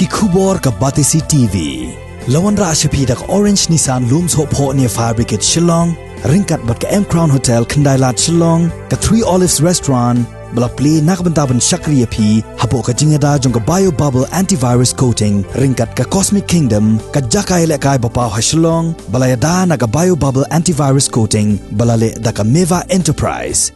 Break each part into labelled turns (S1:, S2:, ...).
S1: ki khubor ka Batisi TV. Lawan ra ashapi dak Orange Nissan Looms Hope Ho near Fire Brigade Shillong, ringkat bat ka M Crown Hotel Kendailat Shillong, ka Three Olives Restaurant, bala play nakbentaban Shakriya P, hapo ka jingada jong ka Bio Bubble Antivirus Coating, ringkat ka Cosmic Kingdom, ka Jakai Lekai Bapaw ha Shillong, bala yada na ka Bio Bubble Antivirus Coating, bala le da ka Meva Enterprise.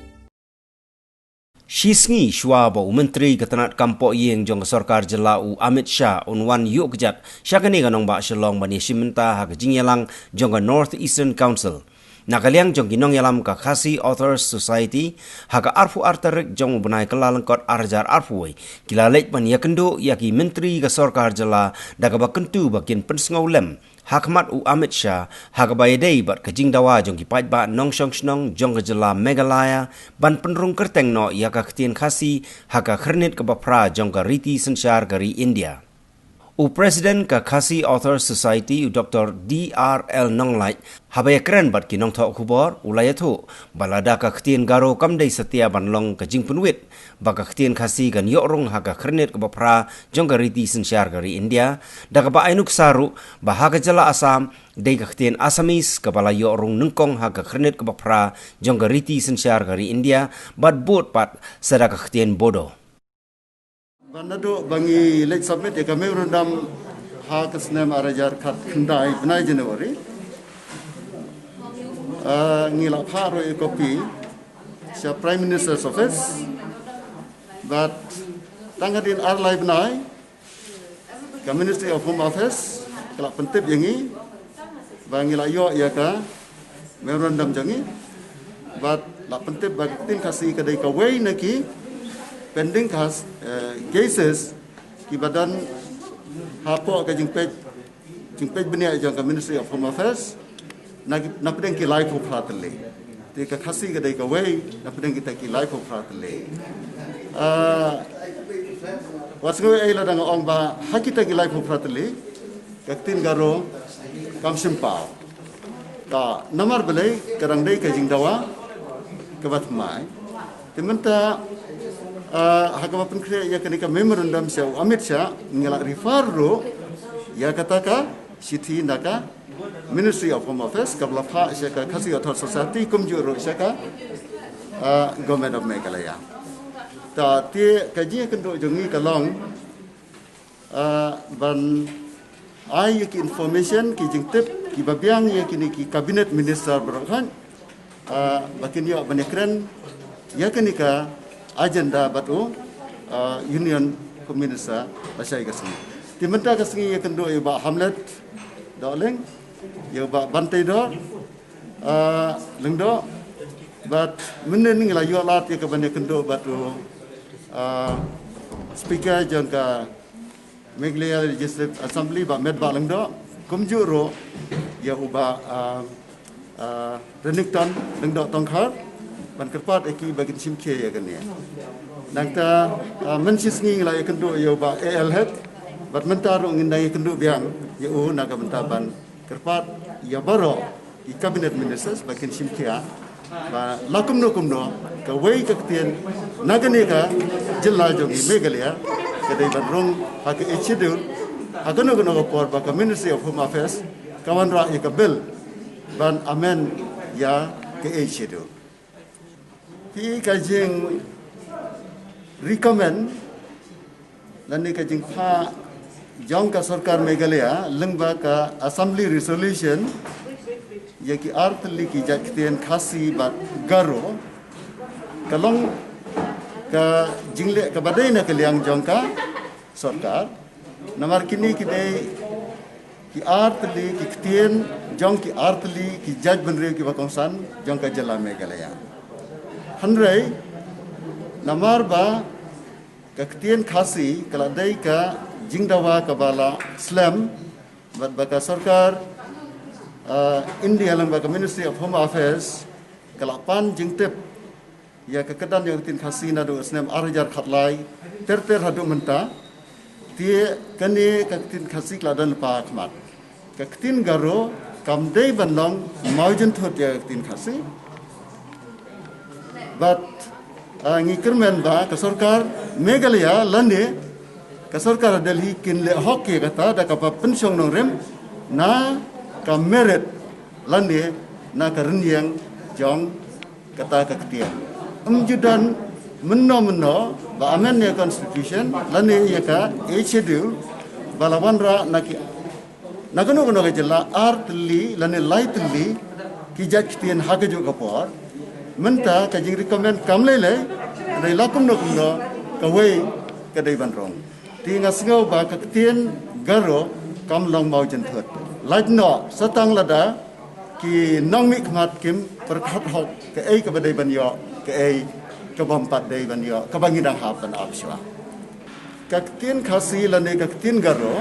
S2: Shisngi Shwabo Menteri Ketenat Kampok Yeng Jong Sarkar Jelau Amit Shah Unwan Yuk Kejat Syakani Ganong Ba Shalong Bani Shimenta Hak Jingyalang Jong North Eastern Council Nakaliang Jong Ginong Yalam Ka Khasi Authors Society Hak Arfu Arterik Jong Bunai Kelalengkot Arjar Arfuwe Kilalek Ban Yakendo Yaki Menteri Ke Sarkar Jela Daga Bakentu Bakin Pensngau Lem Hakmat U Amit Shah Hakabayadei bat kajing dawa jong kipait ba nong shong shnong jong kejela Meghalaya ban penrung kerteng no yaka ketien khasi haka khernit ke bapra jong ka riti sensyar kari India. U Presiden ka Khasi Author Society U Dr. D.R.L. Nonglait habaya keren bat kinong thok khubor ulayatho balada ka ketien garo kamdai setia banlong kajing penwit baka ketien khasi kan yorong haka khernit ke bapra jong ka riti sensyar kari India daga ba ainuk saru bahaka jela Asam dai ka ketien Asamis kepala yorong nengkong haka khernit ke bapra jong ka riti sensyar kari India bat bot pat sedaka ketien bodoh.
S3: Banado bangi late submit ya kami rundam hak kesnem arajar kat kendai benai Januari ngilak paro kopi sa Prime Minister's Office but tangadin arlai benai ke Ministry of Home Affairs kelak pentip yangi bangi lak yo ya ka memorandum jangi but lak pentip bagi tin kasih kedai kawai naki pending cases ki badan hapo ka jingpej benia jang ka Ministry of Home Affairs na pedeng ki life of pratle te ka khasi ka dai ka way na pedeng kita ki life of pratle wasgo ai la dang ong ba hakita ki life of pratle ka tin garo kam simpa ka namar belai karang dai ka jingdawa ka batmai tementa Hakama penkriya ya kenika memorandum sia Amit Shah ngelak referro ya kataka sithi naka Ministry of Home Affairs kabla pha sia ka Khasi Author Society kumjuro sia ka Government of Meghalaya ta ti kaji kendo jongi kalong ban ai ki information ki jingtip ki babiang ya kini ki cabinet minister berhan bakin yo banekren ya kenika agenda batu Union Komunisa Masyai Kasngi. Timenta Kasngi ya kendo ya ba Hamlet doleng ya ba Bantai do lengdo but menen ngila yo lat ya kabane kendo batu speaker jangka Meghalaya Legislative Assembly ba med ba lengdo kumjuro ya uba Renington lengdo tongkhar ban kerpat eki bagin simke ya kan ya nangta mensisngi la kendo yo ba AL head bat mentaro ngindai kendo biang ya naga bentaban kerpat ya baro di cabinet ministers bagin simke ya ba lakumno ka wei ka ketien nagane ka jilla jogi Meghalaya kadai ban rong hak schedule agono gono por ba Ministry of Home Affairs kawan ra ya ka bill ban amen ya ke schedule Pi kajing recommend lani kajing pha jong ka sarkar Meghalaya lengba ka assembly resolution yaki artli ki jaktien khasi bat garo kalong ka jingle ka badai na kaliang jong ka sarkar namar kini kidai ki artli ki ktien jong ki artli ki judge benre ki bakongsan jong ka jela Meghalaya Handrai namar ba kaktian khasi kaladai ka jingdawa kabala slam bat baka sarkar India lang baka Ministry of Home Affairs kalapan jingtip ya kekedan yang tin khasi na do snem arjar khatlai ter hadu menta tie kani kaktin khasi kladan pa khmat kaktin garo kamdei banlong maujun thot ya kaktin khasi but ngikirmen ba ka sarkar Meghalaya lande ka sarkar Delhi kin le hoki kata da ka pensiong nong rem na ka merit lande na ka renyang jong kata ka ketian judan menno ba amendment constitution lande ya ka schedule balawan ra naki nagano ke jela artli lane lightly ki jaktian hagaju kapor menta ka jing recommend kamlele dai lakum no ka wei ka dai banrong tinga sngau ba ka tien garo kam long mau jen thot laj no satang lada ki nong mi khmat kim perkhat hok ka ei ka badai ban yo ka ei ka bom pat dai ban yo ka bangi dang hap ban apswa ka tien khasi lane ka tien garo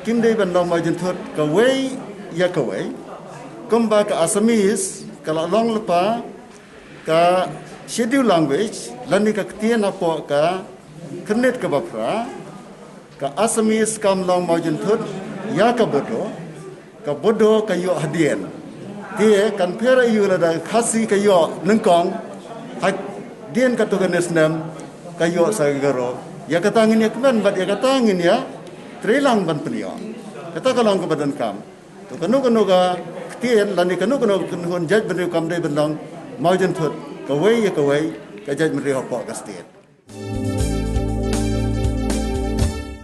S3: kim dai ban long mau jen thot ka wei ya ka wei komba ka Assamese kalau long lepa ka schedule language lani ka ktian apo ka kernet ka bapra ka Assamese kam long maujun thut ya ka bodo ka yo hadien tie kan pera yu la da khasi ka yo nengkong ha dien ka to nam ka yo sa garo ya ka tangin ya kmen bat ya ka tangin ya trelang ban penio kata kalong ka badan kam to kanu ka ktian lani kanu kun jaj ban kam dai ban long maujun thut ka wei ka jaj meri hopok ka state